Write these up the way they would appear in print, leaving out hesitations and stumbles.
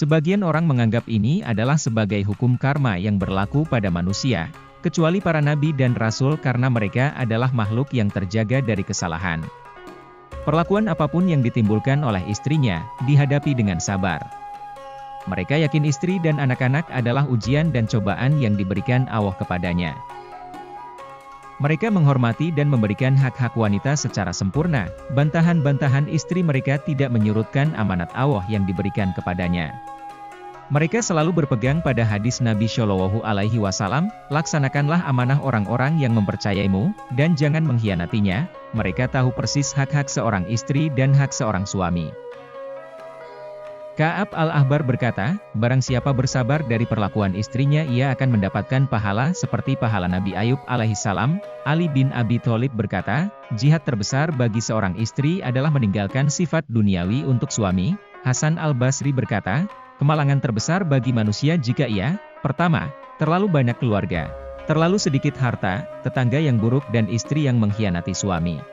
Sebagian orang menganggap ini adalah sebagai hukum karma yang berlaku pada manusia, kecuali para nabi dan rasul karena mereka adalah makhluk yang terjaga dari kesalahan. Perlakuan apapun yang ditimbulkan oleh istrinya, dihadapi dengan sabar. Mereka yakin istri dan anak-anak adalah ujian dan cobaan yang diberikan Allah kepadanya. Mereka menghormati dan memberikan hak-hak wanita secara sempurna, bantahan-bantahan istri mereka tidak menyurutkan amanat Allah yang diberikan kepadanya. Mereka selalu berpegang pada hadis Nabi Shallallahu Alaihi Wasallam, laksanakanlah amanah orang-orang yang mempercayaimu, dan jangan mengkhianatinya. Mereka tahu persis hak-hak seorang istri dan hak seorang suami. Ka'ab al-Ahbar berkata, barang siapa bersabar dari perlakuan istrinya ia akan mendapatkan pahala seperti pahala Nabi Ayub alaihissalam. Ali bin Abi Thalib berkata, jihad terbesar bagi seorang istri adalah meninggalkan sifat duniawi untuk suami. Hasan al-Basri berkata, kemalangan terbesar bagi manusia jika ia, pertama, terlalu banyak keluarga, terlalu sedikit harta, tetangga yang buruk dan istri yang mengkhianati suami.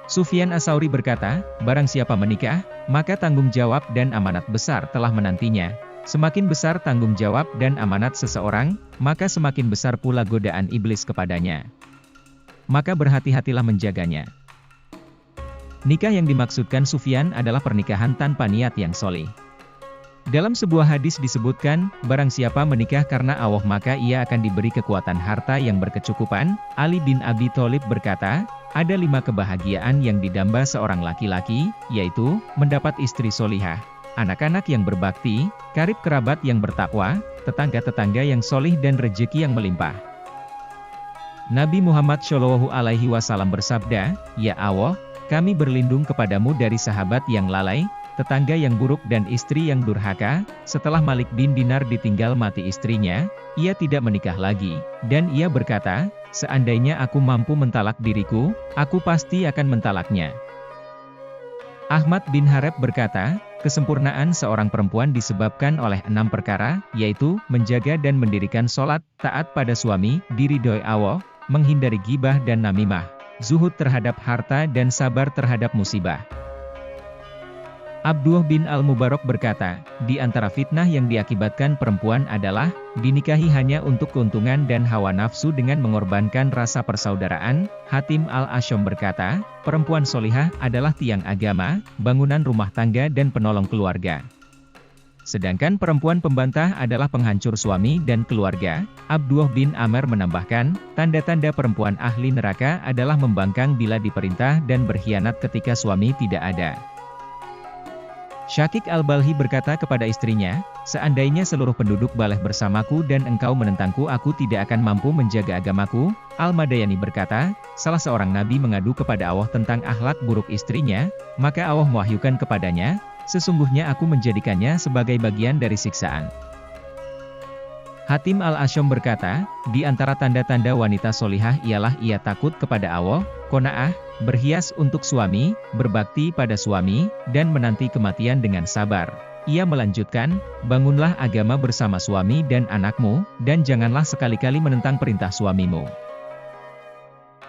Sufyan Ats-Tsauri berkata, barang siapa menikah, maka tanggung jawab dan amanat besar telah menantinya. Semakin besar tanggung jawab dan amanat seseorang, maka semakin besar pula godaan iblis kepadanya. Maka berhati-hatilah menjaganya. Nikah yang dimaksudkan Sufyan adalah pernikahan tanpa niat yang sholih. Dalam sebuah hadis disebutkan, barang siapa menikah karena Allah maka ia akan diberi kekuatan harta yang berkecukupan. Ali bin Abi Thalib berkata, ada 5 kebahagiaan yang didamba seorang laki-laki, yaitu, mendapat istri solihah, anak-anak yang berbakti, karib kerabat yang bertakwa, tetangga-tetangga yang solih dan rejeki yang melimpah. Nabi Muhammad Shallallahu Alaihi Wasallam bersabda, ya Allah, kami berlindung kepadamu dari sahabat yang lalai, tetangga yang buruk dan istri yang durhaka. Setelah Malik bin Dinar ditinggal mati istrinya, ia tidak menikah lagi, dan ia berkata, seandainya aku mampu mentalak diriku, aku pasti akan mentalaknya. Ahmad bin Hareb berkata, kesempurnaan seorang perempuan disebabkan oleh 6 perkara, yaitu, menjaga dan mendirikan sholat, taat pada suami, diridhoi Allah, menghindari ghibah dan namimah, zuhud terhadap harta dan sabar terhadap musibah. Abdullah bin Al-Mubarak berkata, di antara fitnah yang diakibatkan perempuan adalah, dinikahi hanya untuk keuntungan dan hawa nafsu dengan mengorbankan rasa persaudaraan. Hatim al-Asyam berkata, perempuan solihah adalah tiang agama, bangunan rumah tangga dan penolong keluarga. Sedangkan perempuan pembantah adalah penghancur suami dan keluarga. Abdullah bin Amr menambahkan, tanda-tanda perempuan ahli neraka adalah membangkang bila diperintah dan berkhianat ketika suami tidak ada. Syakik al-Balhi berkata kepada istrinya, seandainya seluruh penduduk Baleh bersamaku dan engkau menentangku aku tidak akan mampu menjaga agamaku. Al-Madayani berkata, salah seorang nabi mengadu kepada Allah tentang akhlak buruk istrinya, maka Allah mewahyukan kepadanya, sesungguhnya aku menjadikannya sebagai bagian dari siksaan. Hatim al-Asyam berkata, di antara tanda-tanda wanita solihah ialah ia takut kepada Allah, qanaah, berhias untuk suami, berbakti pada suami, dan menanti kematian dengan sabar. Ia melanjutkan, bangunlah agama bersama suami dan anakmu, dan janganlah sekali-kali menentang perintah suamimu.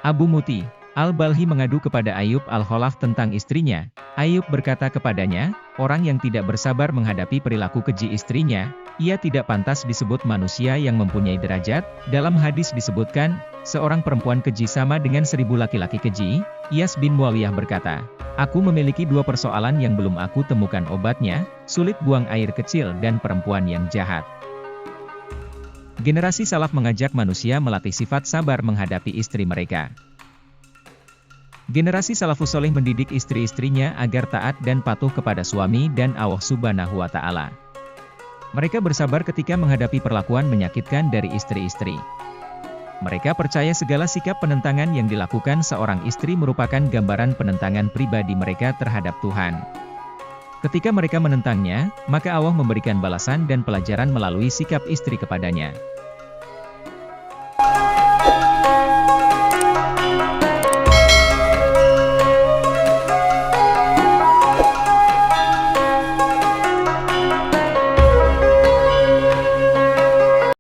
Abu Muti Al-Balhi mengadu kepada Ayub al-Khalaf tentang istrinya. Ayub berkata kepadanya, orang yang tidak bersabar menghadapi perilaku keji istrinya, ia tidak pantas disebut manusia yang mempunyai derajat. Dalam hadis disebutkan, seorang perempuan keji sama dengan 1000 laki-laki keji. Iyas bin Muawiyah berkata, aku memiliki 2 persoalan yang belum aku temukan obatnya, sulit buang air kecil dan perempuan yang jahat. Generasi salaf mengajak manusia melatih sifat sabar menghadapi istri mereka. Generasi salafus soleh mendidik istri-istrinya agar taat dan patuh kepada suami dan Allah Subhanahu wa Ta'ala. Mereka bersabar ketika menghadapi perlakuan menyakitkan dari istri-istri. Mereka percaya segala sikap penentangan yang dilakukan seorang istri merupakan gambaran penentangan pribadi mereka terhadap Tuhan. Ketika mereka menentangnya, maka Allah memberikan balasan dan pelajaran melalui sikap istri kepadanya.